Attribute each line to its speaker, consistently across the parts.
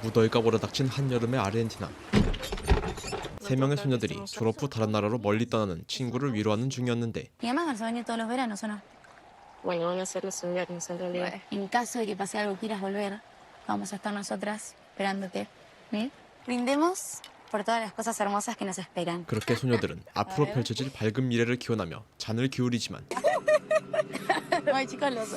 Speaker 1: 무더위가 몰아닥친 한여름의 아르헨티나. 3명의 소녀들이 졸업 후 다른 나라로 멀리 떠나는 친구를 위로하는 중이었는데
Speaker 2: Mi mamá vas a venir todos los veranos, ¿o no?
Speaker 3: Bueno, van a ser los inviernos en realidad.
Speaker 2: En caso de que pase algo quieras volver, vamos a estar nosotras esperándote. ¿Sí? Brindemos por todas las cosas hermosas que nos esperan.
Speaker 1: 그렇게 소녀들은 앞으로 펼쳐질 밝은 미래를 기원하며 잔을 기울이지만
Speaker 2: Ay, chicos, los...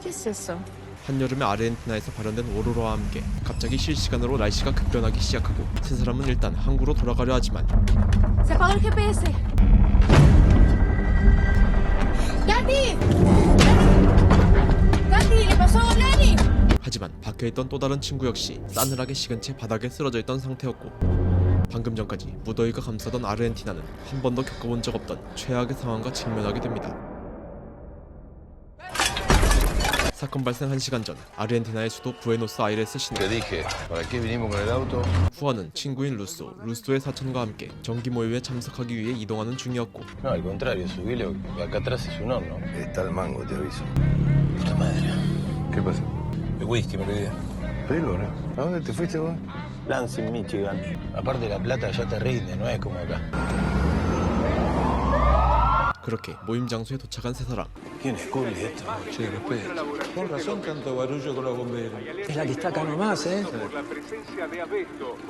Speaker 3: ¿Qué es eso?
Speaker 1: 한여름의 아르헨티나에서 발현된 오로라와 함께 갑자기 실시간으로 날씨가 급변하기 시작하고 세 사람은 일단 항구로 돌아가려 하지만
Speaker 2: ¡Se apagó el GPS! ¡Katy! ¡Katy! ¡Le pasó a Lani!
Speaker 1: 하지만 박혀있던 또 다른 친구 역시 싸늘하게 식은 채 바닥에 쓰러져 있던 상태였고 방금 전까지 무더위가 감싸던 아르헨티나는 한 번도 겪어본 적 없던 최악의 상황과 직면하게 됩니다. 사건 발생 1시간 전 아르헨티나의 수도 부에노스아이레스 시내. 후아는 친구인 루소의 사촌과 함께 정기 모임에 참석하기 위해 이동하는 중이었고
Speaker 4: No, al contrario, subile, acá atrás es un horno. Está el mango, te aviso. Puta madre. ¿Qué pasa? El whisky, me olvidé. Pedilo, ¿no? ¿A dónde te fuiste vos? Lansing, Michigan. Aparte la plata ya te rinde, no es como acá.
Speaker 1: 그렇게 모임 장소에 도착한 세 사람.
Speaker 4: ¿Quién es Curly esto?
Speaker 5: Che, respeto. Con razón tanto barullo con los bomberos.
Speaker 6: Es la que está acá nomás, ¿eh?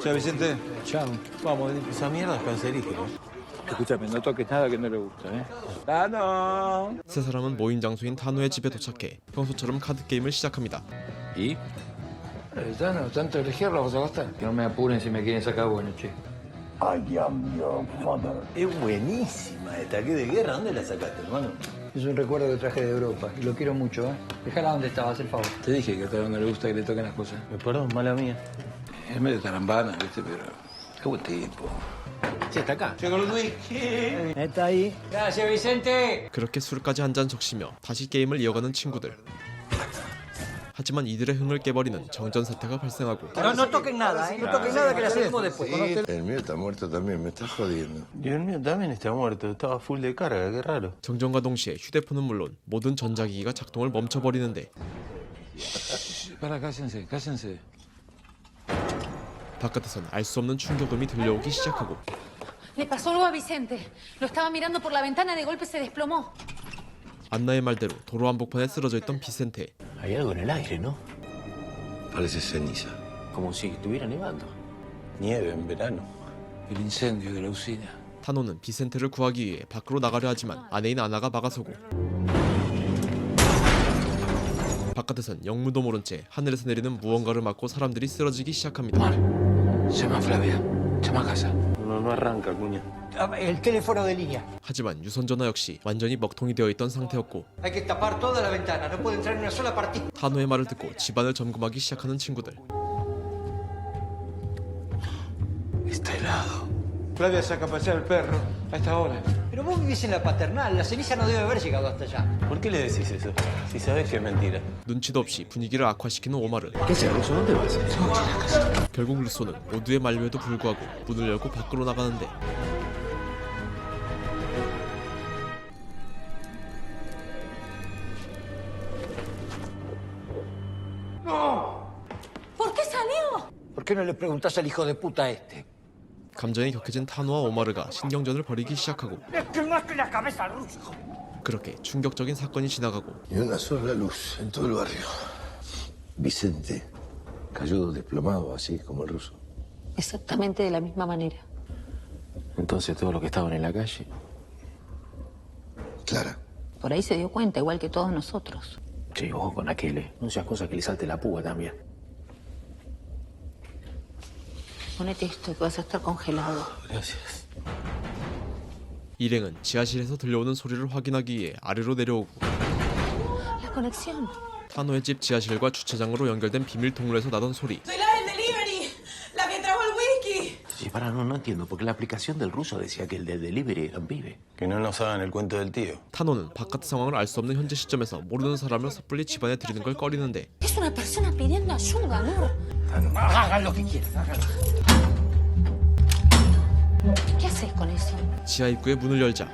Speaker 5: Chao, Vicente.
Speaker 6: Chao.
Speaker 4: Vamos, esa mierda es cancerígena.
Speaker 5: Escúchame, no toques nada que no le gusta, ¿eh? ¡Tano!
Speaker 1: 세 사람은 모임 장소인 타노의 집에 도착해 평소처럼 카드 게임을 시작합니다.
Speaker 5: ¿Y?
Speaker 6: Tano, tanto elegirlo vas a gastar. Que no me apuren si me quieren sacar bueno, che.
Speaker 4: I am your father. Es buenísima esta. ¿Qué de guerra? ¿Dónde la sacaste, hermano?
Speaker 6: Es un recuerdo que traje de Europa y lo quiero mucho, ¿eh? Dejala donde estaba, haz el favor.
Speaker 5: Te dije que a todo no le gusta que le toquen las cosas.
Speaker 4: Perdón, mala mía.
Speaker 5: Es medio tarambana, ¿viste? Pero qué buen tipo.
Speaker 4: Sí, está acá.
Speaker 5: Llegó el whisky.
Speaker 6: Está ahí. Gracias, Vicente.
Speaker 1: 그렇게 술까지 한 잔 적시며 다시 게임을 이어가는 친구들. 하지만 이들의 흥을 깨버리는 정전사태가 발생하고
Speaker 6: No toquen nada, ¿eh? No toquen nada que la hacemos después.
Speaker 4: El mío está muerto también, me estás jodiendo. Y el mío también está muerto, estaba full de carga, qué raro.
Speaker 1: 정전과 동시에 휴대폰은 물론 모든 전자기기가 작동을 멈춰버리는데
Speaker 5: Para, cállense, cállense.
Speaker 1: 바깥에선 알 수 없는 충격음이 들려오기 시작하고
Speaker 2: Le pasó algo a Vicente. Lo estaba mirando por la ventana y de golpe se desplomó.
Speaker 1: 안나의 말대로 도로 한복판에 쓰러져 있던 비센테.
Speaker 4: Hay algo en el aire, ¿no? Parece ceniza. Como si estuviera nevando. Nieve en verano.
Speaker 5: El incendio de la usina.
Speaker 1: 타노는 비센테를 구하기 위해 밖으로 나가려 하지만 아내인 아나가 막아서고 바깥에선 영무도 모른 채 하늘에서 내리는 무언가를 맞고 사람들이 쓰러지기 시작합니다.
Speaker 5: Llama a Flavia. Llama a casa.
Speaker 4: No arranca, cuña.
Speaker 6: El teléfono de línea.
Speaker 1: 하지만 유선전화 역시 완전히 먹통이 되어 있던 상태였고
Speaker 6: Hay que tapar toda la ventana. No puede entrar ni una sola partida.
Speaker 1: 타노의 말을 듣고 집안을 점검하기 시작하는 친구들.
Speaker 4: Está helado.
Speaker 5: Flavia saca a pasear el perro a esta hora.
Speaker 6: Pero vos vivís en la paternal. La ceniza no debe haber llegado hasta allá.
Speaker 4: ¿Por qué le decís eso? Si sabes que es mentira.
Speaker 1: 눈치도 없이 분위기를 악화시키는 오마르.
Speaker 4: ¿Qué haces, Russo? ¿Dónde vas?
Speaker 1: 결국 루소는 모두의 만류에도 불구하고 문을 열고 밖으로 나가는데
Speaker 2: ¿Por qué salió?
Speaker 6: ¿Por qué no le preguntás al hijo de puta este?
Speaker 1: 감정이 격해진 타노와 오마르가 신경전을 벌이기 시작하고 그렇게 충격적인 사건이 지나가고
Speaker 4: Ni una sola luz en todo el barrio. Vicente cayó desplomado, así como el ruso.
Speaker 3: Exactamente de la misma manera.
Speaker 4: Entonces todos los que estaban en la calle. Clara.
Speaker 3: Por ahí se dio cuenta, igual que todos nosotros.
Speaker 4: Che, ojo con aquel, No seas cosa que le salte la púa también.
Speaker 3: Ponete esto que vas a estar congelado.
Speaker 4: Gracias.
Speaker 1: 일행은 지하실에서 들려오는 소리를 확인하기 위해 아래로 내려오고
Speaker 3: La conexión.
Speaker 1: 타노의 집 지하실과 주차장으로 연결된 비밀 통로에서 나던 소리.
Speaker 7: Soy la del delivery, la que trajo el whisky.
Speaker 8: Sí, para, no entiendo, porque la aplicación del ruso decía que el del delivery era un pibe.
Speaker 4: Que no nos hagan el cuento del tío.
Speaker 1: 타노는 바깥 상황을 알 수 없는 현재 시점에서 모르는 사람을 섣불리 집안에 들이는 걸 꺼리는데
Speaker 2: Es una persona pidiendo ayuda, ¿no?
Speaker 6: Hagan lo que quieran, háganlo.
Speaker 2: ¿Qué haces con eso?
Speaker 1: 지하 입구의 문을 열자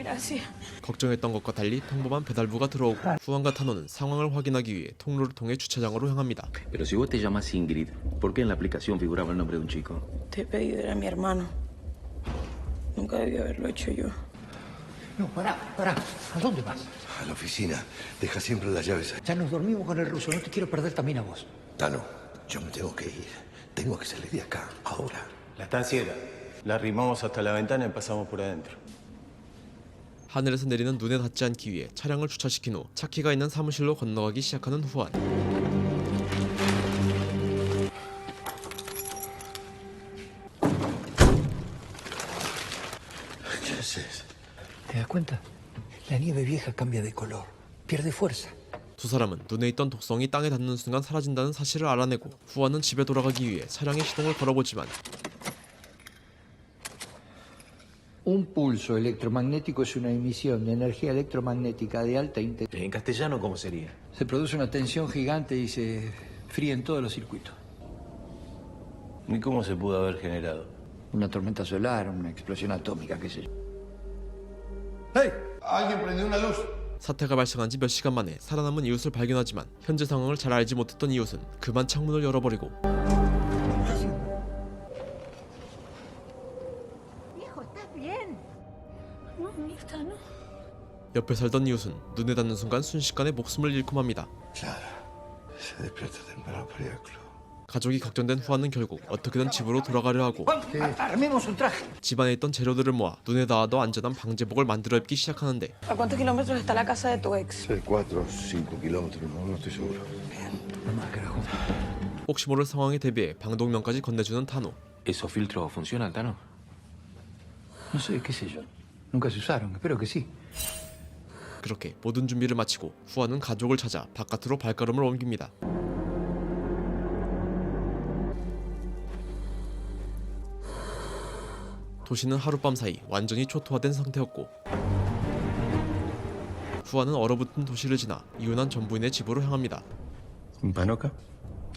Speaker 7: Gracias.
Speaker 1: 걱정했던 것과 달리 평범한 배달부가 들어오고 후안과 타노는 상황을 확인하기 위해 통로를 통해 주차장으로 향합니다.
Speaker 8: Pero si vos te llamas Ingrid, ¿por qué en la aplicación figuraba el nombre de un chico?
Speaker 7: Te he pedido, era mi hermano. Nunca debí haberlo hecho yo.
Speaker 6: No, pará. ¿A dónde vas?
Speaker 9: A la oficina. Deja siempre las llaves ahí.
Speaker 6: Ya nos dormimos con el ruso. No te quiero perder también a vos.
Speaker 9: Tano, yo me tengo que ir. Tengo que salir de acá, ahora.
Speaker 4: La estanciera. La arrimamos hasta la ventana y pasamos por adentro.
Speaker 1: 하늘에서 내리는 눈에 닿지 않기 위해 차량을 주차시킨 후 차키가 있는 사무실로 건너가기 시작하는 후안.
Speaker 9: ¿Qué haces?
Speaker 6: ¿Te das cuenta? La nieve vieja cambia de color. Pierde fuerza.
Speaker 1: 두 사람은 눈에 있던 독성이 땅에 닿는 순간 사라진다는 사실을 알아내고 후안은 집에 돌아가기 위해 차량의 시동을 걸어보지만
Speaker 6: Un pulso electromagnético es una emisión de energía electromagnética de alta intensidad.
Speaker 8: En castellano, ¿cómo sería?
Speaker 6: Se produce una tensión gigante y se fríen todos los circuitos.
Speaker 4: ¿Y cómo se pudo haber generado?
Speaker 6: Una tormenta solar, una explosión atómica, qué sé yo.
Speaker 9: ¡Hey! Alguien prendió una luz.
Speaker 1: 사태가 발생한 지 몇 시간 만에 살아남은 이웃을 발견하지만 현재 상황을 잘 알지 못했던 이웃은 그만 창문을 열어버리고 옆에 살던 이웃은 눈에 닿는 순간 순식간에 목숨을 잃고 맙니다.
Speaker 9: Clara, se despierta temprano para ir al club.
Speaker 1: 가족이 걱정된 후안은 결국 어떻게든 집으로 돌아가려 하고
Speaker 6: Armemos un traje.
Speaker 1: 집안에 있던 재료들을 모아 눈에 닿아도 안전한 방제복을 만들어 입기 시작하는데
Speaker 7: ¿A cuántos kilómetros está la casa de tu ex?
Speaker 9: 4 o 5 kilómetros, no estoy seguro.
Speaker 6: No más, carajo.
Speaker 1: 혹시 모를 상황에 대비해 방독면까지 건네주는 타노.
Speaker 8: ¿Esos filtros funcionan, Tano?
Speaker 6: No sé, qué sé yo. Nunca se usaron, espero que sí.
Speaker 1: 그렇게 모든 준비를 마치고 후안은 가족을 찾아 바깥으로 발걸음을 옮깁니다. 도시는 하룻밤 사이 완전히 초토화된 상태였고 후안은 얼어붙은 도시를 지나 이혼한 전부인의 집으로 향합니다.
Speaker 4: ¿Un panoca?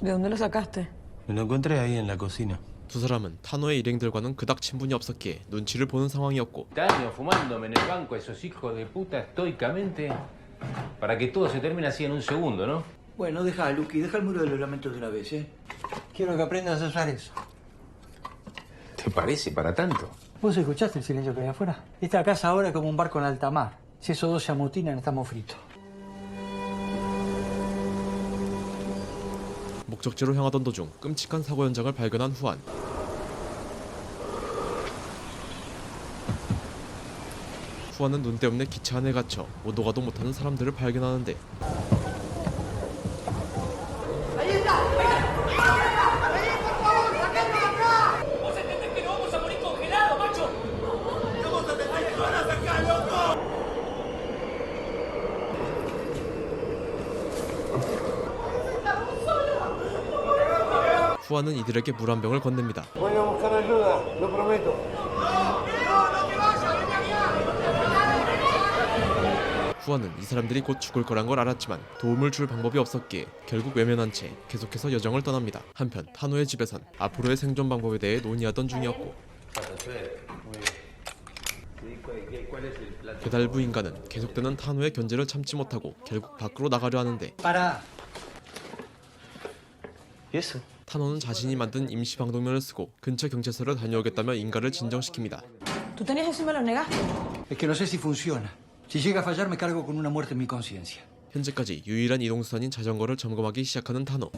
Speaker 7: ¿De dónde lo sacaste?
Speaker 4: Me lo encontré ahí en la cocina.
Speaker 1: 두 사람은 타노의 일행들과는 그닥 친분이 없었기에 눈치를 보는 상황이었고
Speaker 8: Años fumándome en el banco esos hijos de puta estoicamente para que todo se termine así en un segundo, ¿no?
Speaker 6: Bueno, deja, Lucky, deja el muro de los lamentos de una vez, ¿eh? Quiero que aprendas a usar eso.
Speaker 8: ¿Te parece para tanto?
Speaker 6: ¿Vos escuchaste el silencio que hay afuera? Esta casa ahora es como un barco en alta mar. Si esos dos se amotinan, estamos fritos.
Speaker 1: 목적지로 향하던 도중 끔찍한 사고 현장을 발견한 후안. 후안은 눈 때문에 기차 안에 갇혀 오도 가도 못하는 사람들을 발견하는데 후안은 이들에게 물 한 병을 건넵니다. 후안은 이 사람들이 곧 죽을 거란 걸 알았지만 도움을 줄 방법이 없었기에 결국 외면한 채 계속해서 여정을 떠납니다. 한편 타노의 집에선 앞으로의 생존 방법에 대해 논의하던 중이었고 배달부 인간은 계속되는 타노의 견제를 참지 못하고 결국 밖으로 나가려 하는데
Speaker 6: ¡Para!
Speaker 4: ¿Y eso?
Speaker 1: 타노는 자신이 만든 임시 방독면을 쓰고 근처 경찰서를 다녀오겠다며 인가를 진정시킵니다.
Speaker 7: ¿Tú tenías eso y me lo negaste?
Speaker 6: Es que no sé si funciona. Si llega a fallar, me cargo con una muerte en mi conciencia.
Speaker 1: 현재까지 유일한 이동수단인 자전거를 점검하기 시작하는 타노.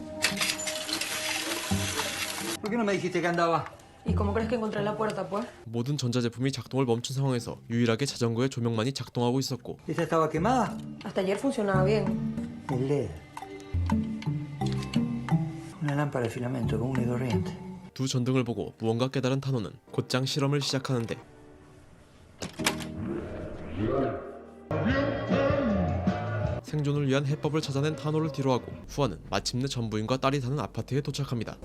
Speaker 6: ¿Por qué no me dijiste que andaba?
Speaker 7: ¿Y cómo crees que encontré la puerta, pues?
Speaker 1: 모든 전자제품이 작동을 멈춘 상황에서 유일하게 자전거의 조명만이 작동하고 있었고
Speaker 6: ¿Esta estaba quemada?
Speaker 7: Hasta ayer funcionaba bien.
Speaker 6: El LED. Una lámpara de filamento común y corriente.
Speaker 1: 두 전등을 보고 무언가 깨달은 타노는 곧장 실험을 시작하는데 생존을 위한 해법을 찾아낸 타노를 뒤로하고 후안은 마침내 전부인과 딸이 사는 아파트에 도착합니다.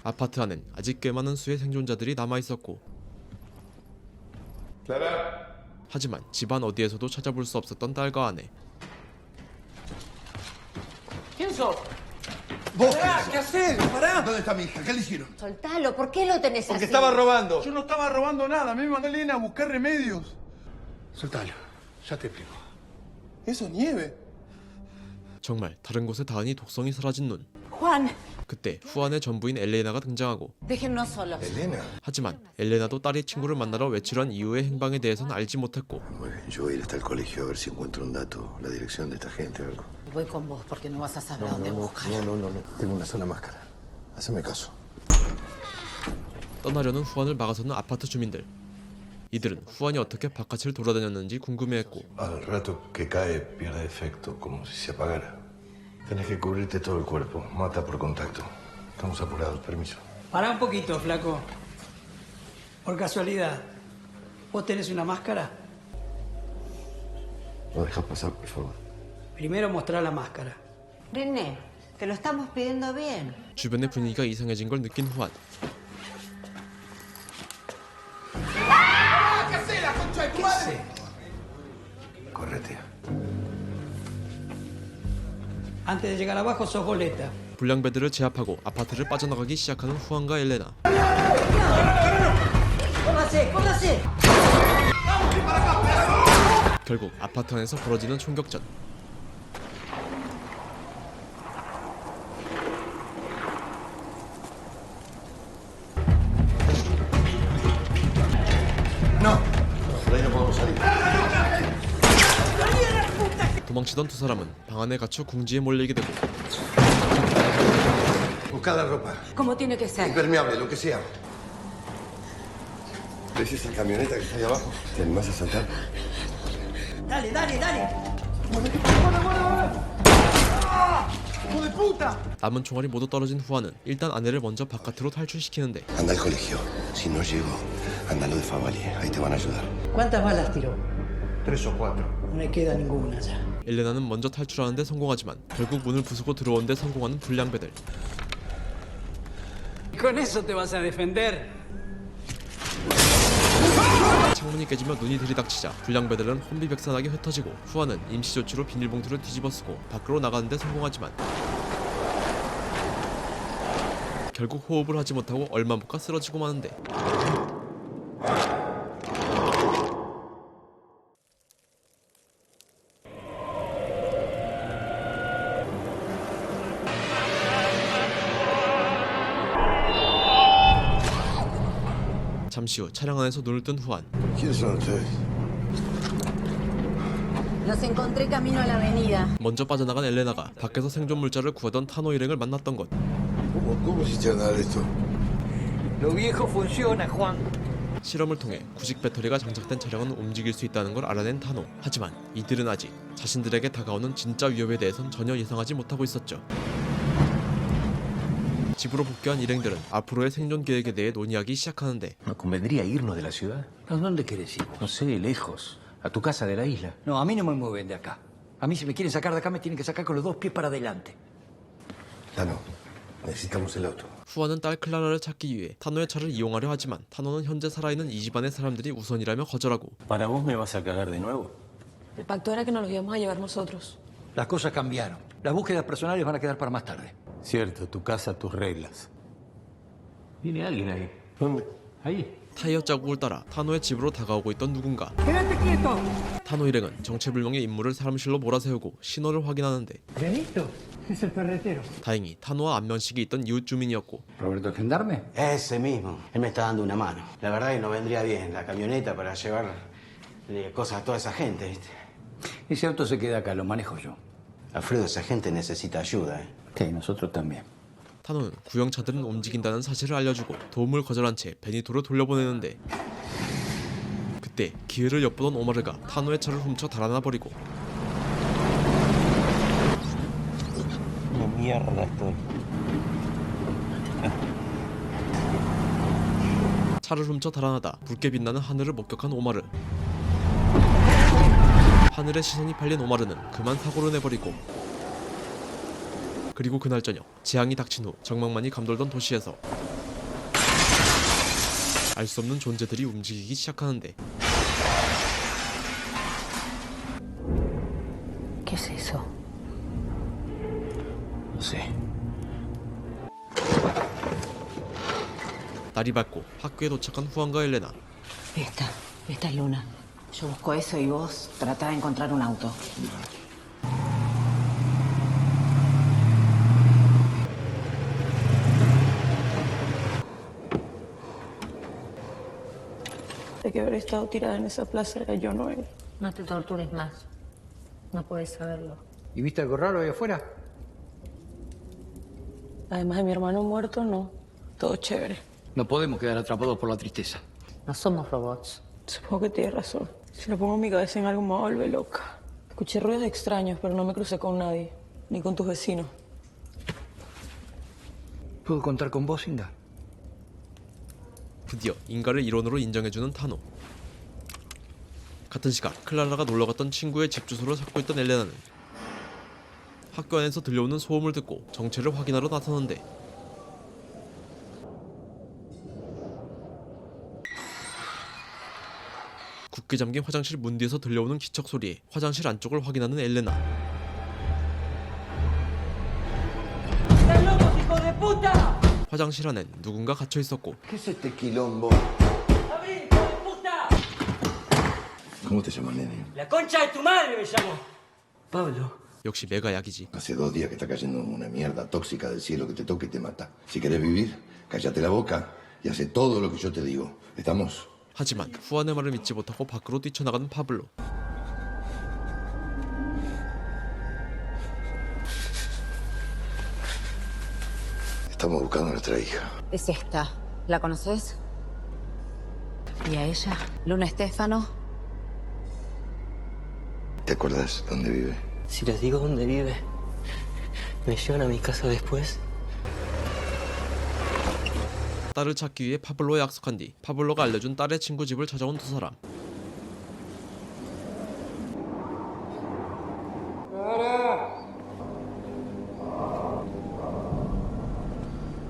Speaker 1: 아파트 안엔 아직 꽤 많은 수의 생존자들이 남아있었고 하지만 집안 어디에서도 찾아볼 수 없었던 딸과 아내.
Speaker 8: ¿Quién sos?
Speaker 9: ¿Vos qué haces? Pará. ¿Dónde está mi hija? ¿Qué le hicieron?
Speaker 3: Soltalo, ¿por qué lo tenés
Speaker 9: Porque
Speaker 3: así?
Speaker 9: estaba robando.
Speaker 5: Yo no estaba robando nada, me mandó Elena a buscar remedios.
Speaker 9: Soltalo. Ya te explico.
Speaker 5: Eso es nieve.
Speaker 1: 정말 다른 곳에 닿으니 독성이 사라진 눈.
Speaker 3: Juan,
Speaker 1: 그때 후안의 전부인 엘레나가 등장하고
Speaker 3: déjennos solos.
Speaker 9: Elena.
Speaker 1: 하지만 엘레나도 딸이 친구를 만나러 외출한 이후의 행방에 대해서는 알지 못했고
Speaker 9: Muy bien, yo voy a ir hasta el colegio a ver si encuentro un dato, la dirección de esta gente o algo.
Speaker 3: Voy con vos porque no vas a saber dónde buscar.
Speaker 9: No. Tengo una sola máscara. Haceme caso.
Speaker 1: 떠나려는 후안을 막아서는 아파트 주민들. 이들은 후안이 어떻게 바깥을 돌아다녔는지 궁금해했고
Speaker 9: Al rato que cae pierde efecto, como si se apagara. Tenés que cubrirte todo el cuerpo. Mata por contacto. Estamos apurados. Permiso.
Speaker 7: Pará un poquito, flaco. Por casualidad, ¿vos tenés una máscara?
Speaker 9: ¿Lo dejas pasar, por favor?
Speaker 7: Primero mostrá la máscara.
Speaker 3: René, te lo estamos pidiendo bien.
Speaker 1: 주변의 분위기가 이상해진 걸 느낀 후안.
Speaker 9: Correte.
Speaker 7: Antes de llegar abajo sos boleta.
Speaker 1: 불량배들을 제압하고 아파트를 빠져나가기 시작하는 후안과 엘레나.
Speaker 3: ¡Póngase, póngase!
Speaker 1: 결국 아파트 안에서 벌어지는 총격전.
Speaker 9: No. Por ahí no podemos salir.
Speaker 1: 도망치던 두 사람은 방 안에 갇혀 궁지에 몰리게 되고
Speaker 9: Buscad la ropa.
Speaker 3: ¿Cómo tiene que ser?
Speaker 9: Impermeable, lo que sea. ¿Ves esa camioneta que está ahí abajo? ¿Te animás a saltar?
Speaker 7: Dale, dale, dale.
Speaker 1: 남은 총알이 모두 떨어진 후안은 일단 아내를 먼저 바깥으로 탈출시키는데
Speaker 9: Anda al colegio. Si no llego, anda a lo de Favali. Ahí te van a ayudar.
Speaker 7: ¿Cuántas balas tiró?
Speaker 9: 3 o 4.
Speaker 7: No le queda ninguna ya.
Speaker 1: 엘레나는 먼저 탈출하는데 성공하지만 결국 문을 부수고 들어오는데 성공하는 불량배들.
Speaker 7: Con eso te vas a defender.
Speaker 1: 창문이 깨지며 눈이 들이닥치자 불량배들은 혼비백산하게 흩어지고 후안은 임시조치로 비닐봉투를 뒤집어쓰고 밖으로 나가는데 성공하지만 결국 호흡을 하지 못하고 얼마 못 가 쓰러지고 마는데 잠시 후 차량 안에서 눈을 뜬 후안.
Speaker 9: ¿Quiénes son ustedes?
Speaker 3: Los encontré camino a la avenida.
Speaker 1: 먼저 빠져나간 엘레나가 밖에서 생존 물자를 구하던 타노 일행을 만났던 것.
Speaker 9: ¿Cómo hiciste andar esto?
Speaker 5: Lo viejo funciona, Juan.
Speaker 1: 실험을 통해 구식 배터리가 장착된 차량은 움직일 수 있다는 걸 알아낸 타노. 하지만 이들은 아직 자신들에게 다가오는 진짜 위협에 대해선 전혀 예상하지 못하고 있었죠. 집으로 복귀한 일행들은 앞으로의 생존 계획에 대해 논의하기 시작하는데
Speaker 8: ¿No convendría irnos de la ciudad?
Speaker 6: ¿A dónde querés ir?
Speaker 8: No sé, lejos. A tu casa de la isla.
Speaker 6: No, a mí no me mueven de acá. A mí si me quieren sacar de acá me tienen que sacar con los 2 pies para adelante.
Speaker 9: Tano, necesitamos el auto.
Speaker 1: 후안은 딸 클라라를 찾기 위해 타노의 차를 이용하려 하지만 타노는 현재 살아있는 이 집안의 사람들이 우선이라며 거절하고
Speaker 4: ¿Para vos me vas a cagar de nuevo?
Speaker 7: El pacto era que nos los íbamos a llevar nosotros.
Speaker 6: Las cosas cambiaron. Las búsquedas personales van a quedar para más tarde.
Speaker 4: Cierto, tu casa, tus reglas.
Speaker 8: Viene alguien ahí.
Speaker 4: ¿Dónde?
Speaker 8: Ahí.
Speaker 1: 타이어 자국을 따라 타노의 집으로 다가오고 있던 누군가. 타노 일행은 정체불명의 인물을 사무실로 몰아세우고 신호를 확인하는데
Speaker 7: ¿Benito? Es el ferretero.
Speaker 1: 다행히 타노와 안면식이 있던 이웃 주민이었고
Speaker 6: ¿Roberto el gendarme?
Speaker 10: Ese mismo. Él me está dando una mano. La verdad que no vendría bien la camioneta para llevar cosas a toda esa gente, ¿viste?
Speaker 6: Ese auto se queda acá, lo manejo yo.
Speaker 10: Alfredo, esa gente necesita ayuda, ¿eh?
Speaker 6: Sí, nosotros también.
Speaker 1: 타노는 구형차들은 움직인다는 사실을 알려주고 도움을 거절한 채 베니토로 돌려보내는데 그때 기회를 엿보던 오마르가 타노의 차를 훔쳐 달아나 버리고
Speaker 4: Una mierda estoy.
Speaker 1: 차를 훔쳐 달아나다 붉게 빛나는 하늘을 목격한 오마르. 하늘에 시선이 팔린 오마르는 그만 사고를 내버리고 그리고 그날 저녁 재앙이 닥친 후 정막만이 감돌던 도시에서 알 수 없는 존재들이 움직이기 시작하는데
Speaker 3: ¿Qué es eso?
Speaker 10: No sé.
Speaker 1: 날이 밝고 학교에 도착한 후안과 엘레나.
Speaker 3: Esta es Luna. Yo busco eso y vos tratá de encontrar un auto.
Speaker 2: De que haber estado tirada en esa plaza era yo, no él.
Speaker 3: No te tortures más. No puedes saberlo.
Speaker 6: ¿Y viste algo raro ahí afuera?
Speaker 2: Además de mi hermano muerto, no. Todo chévere.
Speaker 6: No podemos quedar atrapados por la tristeza.
Speaker 3: No somos robots.
Speaker 2: Supongo que tienes razón. Si le pongo mi cabeza en algo me vuelve loca. Escuché ruidos extraños, pero no me crucé con nadie. Ni con tus vecinos.
Speaker 6: ¿Puedo contar con vos, Inga?
Speaker 1: 드디어 인가를 일원으로 인정해주는 타노. 같은 시각 클라라가 놀러갔던 친구의 집 주소를 찾고 있던 엘레나는 학교 안에서 들려오는 소음을 듣고 정체를 확인하러 나서는데 굳게 잠긴 화장실 문 뒤에서 들려오는 기척 소리에 화장실 안쪽을 확인하는 엘레나. 화장실 안엔 누군가 갇혀 있었고
Speaker 9: ¿Qué es este quilombo? ¿Cómo te llamas, nene?
Speaker 7: La concha de tu madre me llamo. Pablo.
Speaker 1: 역시 매가 약이지.
Speaker 9: Hace 2 días que está cayendo una mierda tóxica del cielo que te toca y te mata. Si querés vivir, cállate la boca y hace todo lo que yo te digo. ¿Estamos?
Speaker 1: 하지만 후안의 말을 믿지 못하고 밖으로 뛰쳐나가는 파블로.
Speaker 9: Estamos buscando a nuestra hija.
Speaker 3: Es esta. ¿La conoces? ¿Y a ella? Luna Estefano.
Speaker 9: ¿Te acuerdas dónde vive?
Speaker 7: Si les digo dónde vive, ¿me llevan a mi casa después?
Speaker 1: 딸을 찾기 위해 파블로에 약속한 뒤 파블로가 알려준 딸의 친구 집을 찾아온 두 사람.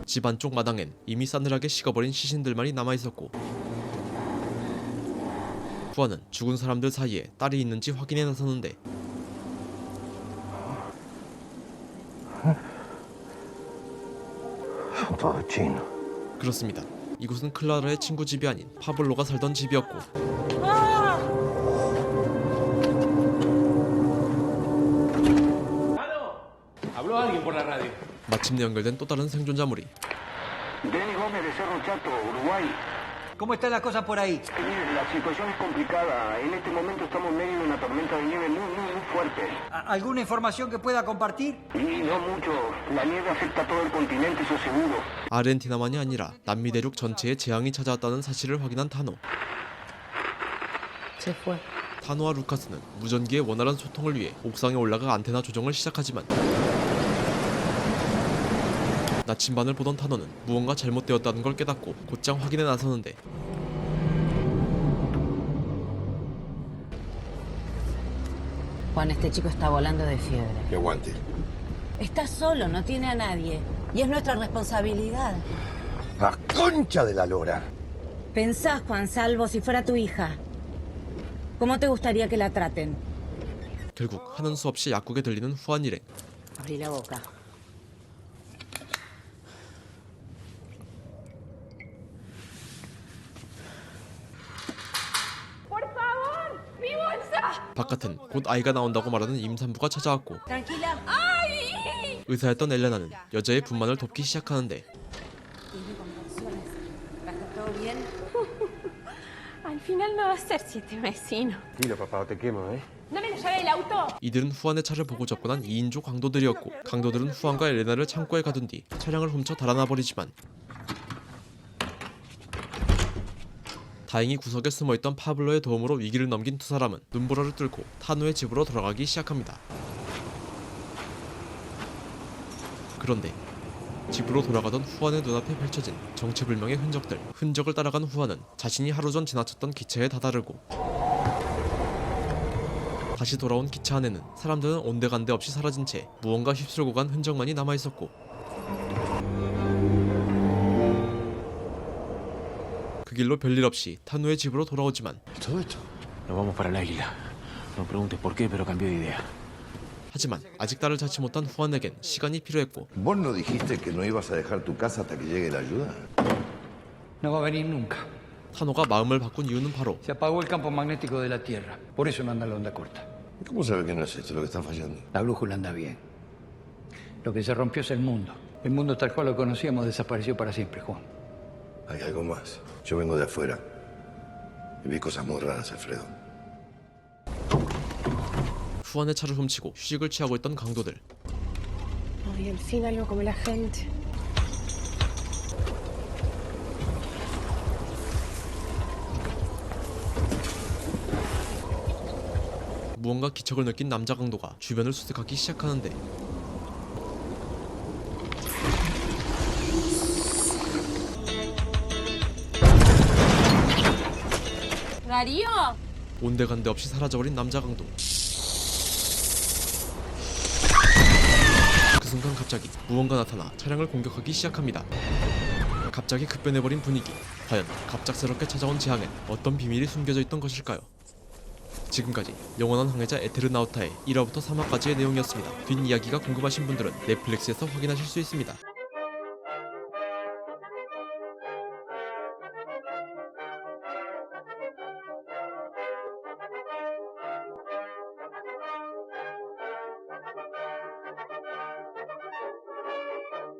Speaker 1: 집 안쪽 마당엔 이미 싸늘하게 식어버린 시신들만이 남아있었고 후안은 죽은 사람들 사이에 딸이 있는지 확인해 나서는데
Speaker 9: Todo chino.
Speaker 1: 그렇습니다. 이곳은 클라라의 친구 집이 아닌 파블로가 살던 집이었고
Speaker 8: Habló alguien por la radio.
Speaker 1: 마침내 연결된 또 다른 생존자물이
Speaker 11: Denis Gómez de Cerro Chato, Uruguay.
Speaker 7: ¿Cómo están las cosas por ahí?
Speaker 11: Mire, la situación es complicada. En este momento estamos en medio de una tormenta de nieve muy fuerte.
Speaker 7: ¿Alguna información que pueda compartir?
Speaker 11: Y no mucho. La nieve afecta a todo el continente, eso seguro.
Speaker 1: 아르헨티나만이 아니라 남미 대륙 전체에 재앙이 찾아왔다는 사실을 확인한 타노.
Speaker 3: Se fue.
Speaker 1: 타노와 루카스는 무전기의 원활한 소통을 위해 옥상에 올라가 안테나 조정을 시작하지만 나침반을 보던 타노는 무언가 잘못되었다는 걸 깨닫고 곧장 확인에 나서는데
Speaker 3: Juan, este chico está volando de fiebre.
Speaker 9: Que aguante.
Speaker 3: Está solo, no tiene a nadie. Y es nuestra responsabilidad.
Speaker 9: ¡La concha de la lora!
Speaker 3: Pensá, Juan Salvo, si fuera tu hija. ¿Cómo te gustaría que la traten?
Speaker 1: 결국 하는 수 없이 약국에 들리는 후안 일행.
Speaker 3: Abrí la boca.
Speaker 1: 바깥은 곧 아이가 나온다고 말하는 임산부가 찾아왔고
Speaker 3: Tranquila.
Speaker 1: 의사였던 엘레나는 여자의 분만을 돕기 시작하는데
Speaker 3: ¿Todo bien?
Speaker 2: Al final no va a ser siete vecinos.
Speaker 4: Tranquilo, papá, no te quemo, ¿eh?
Speaker 2: ¿No me la llave del auto?
Speaker 1: 이들은 후안의 차를 보고 접근한 2인조 강도들이었고 강도들은 후안과 엘레나를 창고에 가둔 뒤 차량을 훔쳐 달아나 버리지만 다행히 구석에 숨어있던 파블로의 도움으로 위기를 넘긴 두 사람은 눈보라를 뚫고 타누의 집으로 돌아가기 시작합니다. 그런데 집으로 돌아가던 후안의 눈앞에 펼쳐진 정체불명의 흔적을 따라간 후안은 자신이 하루 전 지나쳤던 기차에 다다르고 다시 돌아온 기차 안에는 사람들은 온데간데 없이 사라진 채 무언가 휩쓸고 간 흔적만이 남아있었고 그 길로 별일 없이 타누의 집으로 돌아오지만
Speaker 4: Todo esto.
Speaker 8: Nos vamos para la isla. No preguntes por qué, pero cambió de idea.
Speaker 1: 하지만 아직 딸을 찾지 못한 후안에겐 시간이 필요했고
Speaker 9: ¿Vos no dijiste que no ibas a dejar tu casa hasta que llegue la ayuda?
Speaker 6: No va a venir nunca.
Speaker 1: 타노가 마음을 바꾼 이유는 바로
Speaker 6: Se apagó el campo magnético de la Tierra. Por eso no anda la onda corta.
Speaker 9: ¿Cómo sabe que no es esto lo que está fallando?
Speaker 6: La brújula anda bien. Lo que se rompió es el mundo. El mundo tal cual lo conocíamos desapareció para siempre, Juan.
Speaker 9: Hay algo más. Yo vengo de afuera y vi cosas muy raras, Alfredo.
Speaker 1: 후안의 차를 훔치고 휴식을 취하고 있던 강도들.
Speaker 12: Ay, al fin algo como la gente.
Speaker 1: 무언가 기척을 느낀 남자 강도가 주변을 수색하기 시작하는데
Speaker 2: Darío.
Speaker 1: 온데간데 없이 사라져버린 남자 강도. 그 순간 갑자기 무언가 나타나 차량을 공격하기 시작합니다. 갑자기 급변해버린 분위기. 과연 갑작스럽게 찾아온 재앙엔 어떤 비밀이 숨겨져 있던 것일까요? 지금까지 영원한 항해자 에테르나우타의 1화부터 3화까지의 내용이었습니다. 뒷이야기가 궁금하신 분들은 넷플릭스에서 확인하실 수 있습니다.